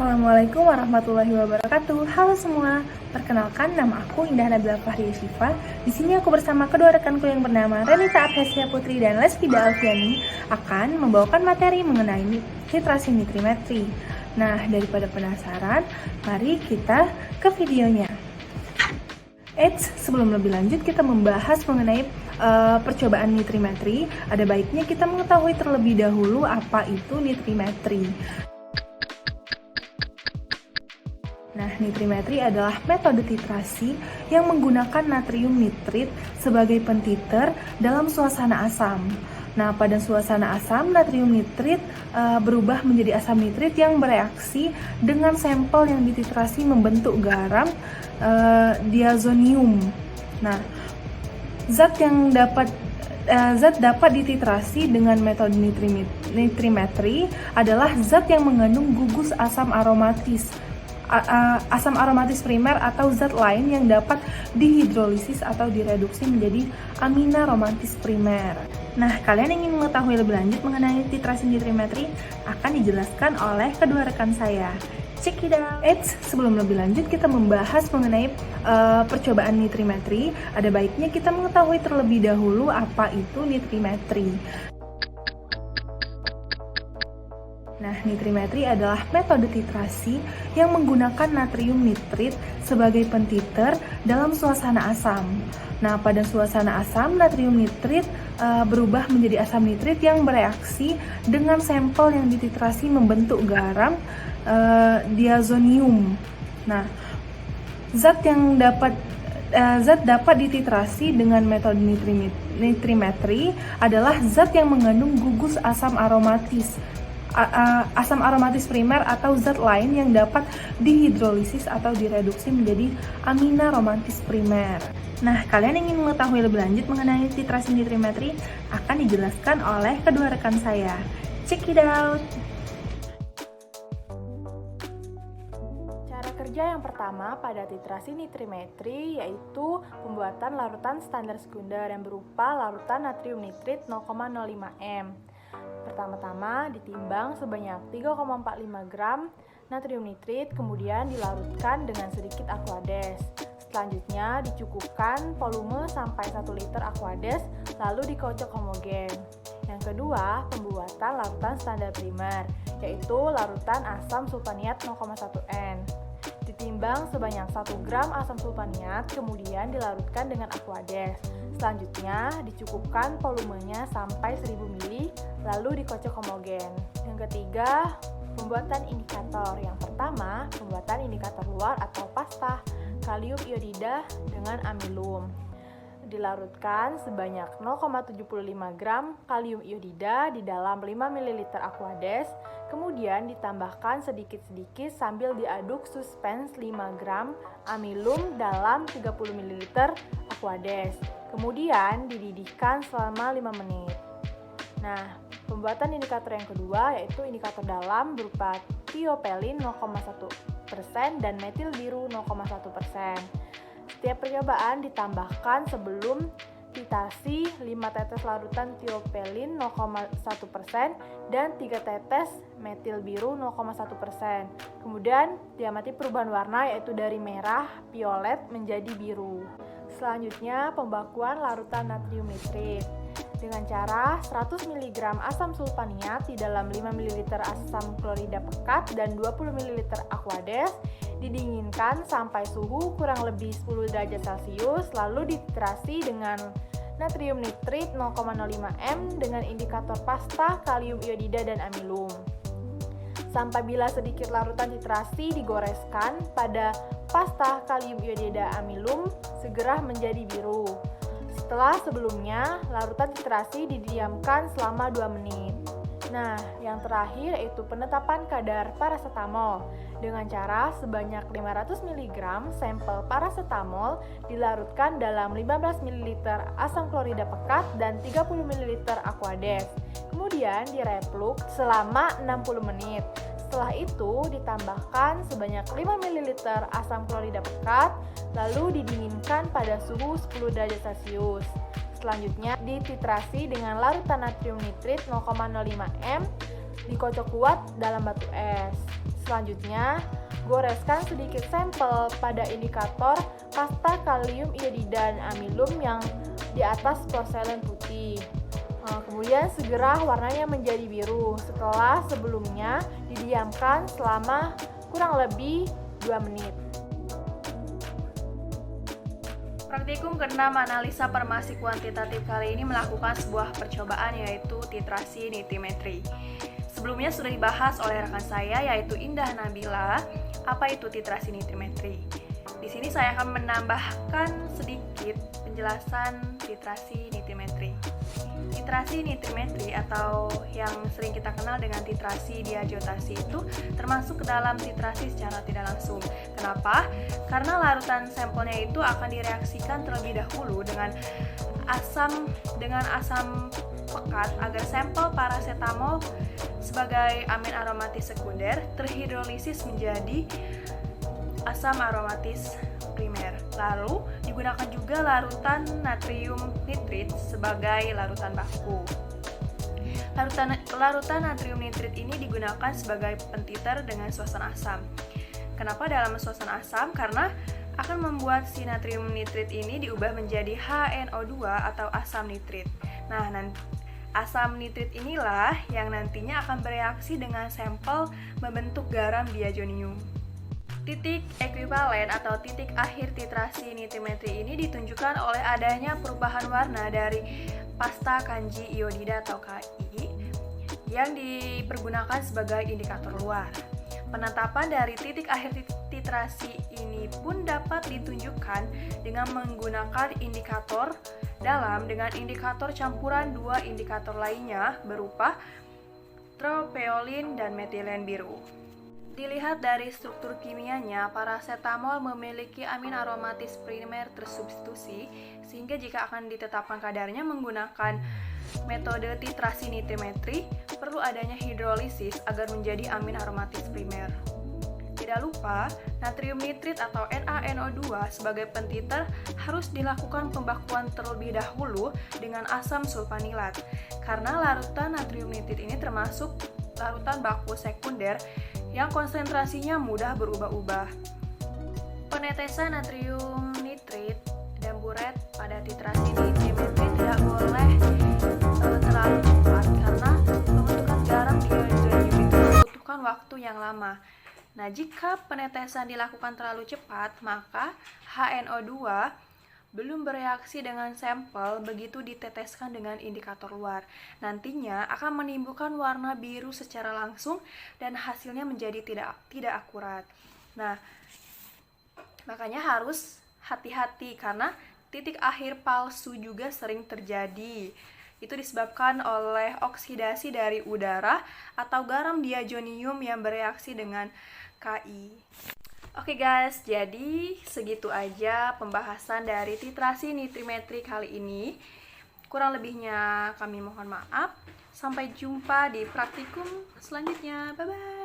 Assalamualaikum warahmatullahi wabarakatuh. Halo semua, perkenalkan nama aku Indah Nabila Fahri Syifa. Di sini aku bersama kedua rekanku yang bernama Renita Aphesia Putri dan Lesvida Alfiani akan membawakan materi mengenai titrasi nitrimetri. Nah, daripada penasaran, mari kita ke videonya. Sebelum lebih lanjut kita membahas mengenai percobaan nitrimetri, ada baiknya kita mengetahui terlebih dahulu apa itu nitrimetri. Nah, nitrimetri adalah metode titrasi yang menggunakan natrium nitrit sebagai pentiter dalam suasana asam. Nah, pada suasana asam, natrium nitrit berubah menjadi asam nitrit yang bereaksi dengan sampel yang dititrasi membentuk garam diazonium. Nah, zat dapat dititrasi dengan metode nitrimetri adalah zat yang mengandung gugus asam aromatis primer atau zat lain yang dapat dihidrolisis atau direduksi menjadi amina aromatis primer. Nah, kalian ingin mengetahui lebih lanjut mengenai titrasi nitrimetri akan dijelaskan oleh kedua rekan saya. Check it out. Sebelum lebih lanjut kita membahas mengenai percobaan nitrimetri, ada baiknya kita mengetahui terlebih dahulu apa itu nitrimetri. Nah, nitrimetri adalah metode titrasi yang menggunakan natrium nitrit sebagai pentiter dalam suasana asam. Nah, pada suasana asam, natrium nitrit berubah menjadi asam nitrit yang bereaksi dengan sampel yang dititrasi membentuk garam diazonium. Nah, zat dapat dititrasi dengan metode nitrimetri adalah zat yang mengandung gugus asam aromatis primer atau zat lain yang dapat dihidrolisis atau direduksi menjadi amina aromatis primer. Nah, kalian ingin mengetahui lebih lanjut mengenai titrasi nitrimetri akan dijelaskan oleh kedua rekan saya. Check it out. Cara kerja yang pertama pada titrasi nitrimetri yaitu pembuatan larutan standar sekunder yang berupa larutan natrium nitrit 0,05 m. Pertama-tama ditimbang sebanyak 3,45 gram natrium nitrit, kemudian dilarutkan dengan sedikit aquades. Selanjutnya dicukupkan volume sampai 1 liter aquades, lalu dikocok homogen. Yang kedua, pembuatan larutan standar primer, yaitu larutan asam sulfaniat 0,1 N. Ditimbang sebanyak 1 gram asam sulfaniat, kemudian dilarutkan dengan aquades. Selanjutnya dicukupkan volumenya sampai 1000 ml, lalu dikocok homogen. Yang ketiga, pembuatan indikator. Yang pertama, pembuatan indikator luar atau pasta kalium iodida dengan amilum. Dilarutkan sebanyak 0,75 gram kalium iodida di dalam 5 ml aquades, kemudian ditambahkan sedikit-sedikit sambil diaduk suspens 5 gram amilum dalam 30 ml aquades. Kemudian dididihkan selama 5 menit. Nah, pembuatan indikator yang kedua yaitu indikator dalam berupa tiopelin 0,1% dan metil biru 0,1%. Setiap percobaan ditambahkan sebelum titrasi 5 tetes larutan tiopelin 0,1% dan 3 tetes metil biru 0,1%. Kemudian diamati perubahan warna yaitu dari merah, violet menjadi biru. Selanjutnya, pembakuan larutan natrium nitrit dengan cara 100 mg asam sulfaniat di dalam 5 ml asam klorida pekat dan 20 ml aquades, didinginkan sampai suhu kurang lebih 10 derajat Celcius, lalu dititrasi dengan natrium nitrit 0,05 m dengan indikator pasta kalium iodida dan amilum. Sampai bila sedikit larutan titrasi digoreskan pada pasta kalium iodida amilum segera menjadi biru. Setelah sebelumnya, larutan titrasi didiamkan selama 2 menit. Nah, yang terakhir yaitu penetapan kadar paracetamol dengan cara sebanyak 500 mg sampel paracetamol dilarutkan dalam 15 ml asam klorida pekat dan 30 ml aquades. Kemudian direpluk selama 60 menit. Setelah itu ditambahkan sebanyak 5 ml asam klorida pekat, lalu didinginkan pada suhu 10 derajat Celcius. Selanjutnya dititrasi dengan larutan natrium nitrit 0,05 m dikocok kuat dalam batu es. Selanjutnya, goreskan sedikit sampel pada indikator pasta kalium iodida dan amilum yang di atas porselen putih. Kemudian segera warnanya menjadi biru setelah sebelumnya didiamkan selama kurang lebih 2 menit. Praktikum ke-6 analisa farmasi kuantitatif kali ini melakukan sebuah percobaan yaitu titrasi nitrimetri. Sebelumnya sudah dibahas oleh rekan saya yaitu Indah Nabila, apa itu titrasi nitrimetri. Di sini saya akan menambahkan sedikit penjelasan titrasi nitrimetri. Titrasi nitrimetri atau yang sering kita kenal dengan titrasi diazotasi itu termasuk ke dalam titrasi secara tidak langsung. Kenapa? Karena larutan sampelnya itu akan direaksikan terlebih dahulu dengan asam pekat agar sampel parasetamol sebagai amin aromatis sekunder terhidrolisis menjadi asam aromatis primer. Lalu digunakan juga larutan natrium nitrit sebagai larutan baku. Larutan natrium nitrit ini digunakan sebagai pentiter dengan suasana asam. Kenapa dalam suasana asam? Karena akan membuat si natrium nitrit ini diubah menjadi HNO2 atau asam nitrit. Nah, asam nitrit inilah yang nantinya akan bereaksi dengan sampel membentuk garam diazonium. Titik ekuivalen atau titik akhir titrasi nitrimetri ini ditunjukkan oleh adanya perubahan warna dari pasta kanji iodida atau KI yang dipergunakan sebagai indikator luar. Penetapan dari titik akhir titrasi ini pun dapat ditunjukkan dengan menggunakan indikator dalam dengan indikator campuran dua indikator lainnya berupa tropeolin dan metilen biru. Dilihat dari struktur kimianya, parasetamol memiliki amin aromatis primer tersubstitusi, sehingga jika akan ditetapkan kadarnya menggunakan metode titrasi nitrimetri, perlu adanya hidrolisis agar menjadi amin aromatis primer. Tidak lupa, natrium nitrit atau NaNO2 sebagai pentiter harus dilakukan pembakuan terlebih dahulu dengan asam sulfanilat, karena larutan natrium nitrit ini termasuk larutan baku sekunder yang konsentrasinya mudah berubah-ubah. Penetesan natrium nitrit dan buret pada titrasi nitrimetri tidak boleh terlalu cepat karena pembentukan garam diazonium itu membutuhkan waktu yang lama. Nah, jika penetesan dilakukan terlalu cepat, maka HNO2 belum bereaksi dengan sampel begitu diteteskan dengan indikator luar. Nantinya akan menimbulkan warna biru secara langsung dan hasilnya menjadi tidak akurat. Nah, makanya harus hati-hati karena titik akhir palsu juga sering terjadi. Itu disebabkan oleh oksidasi dari udara atau garam diazonium yang bereaksi dengan KI. Oke guys, jadi segitu aja pembahasan dari titrasi nitrimetri kali ini. Kurang lebihnya kami mohon maaf. Sampai jumpa di praktikum selanjutnya. Bye-bye.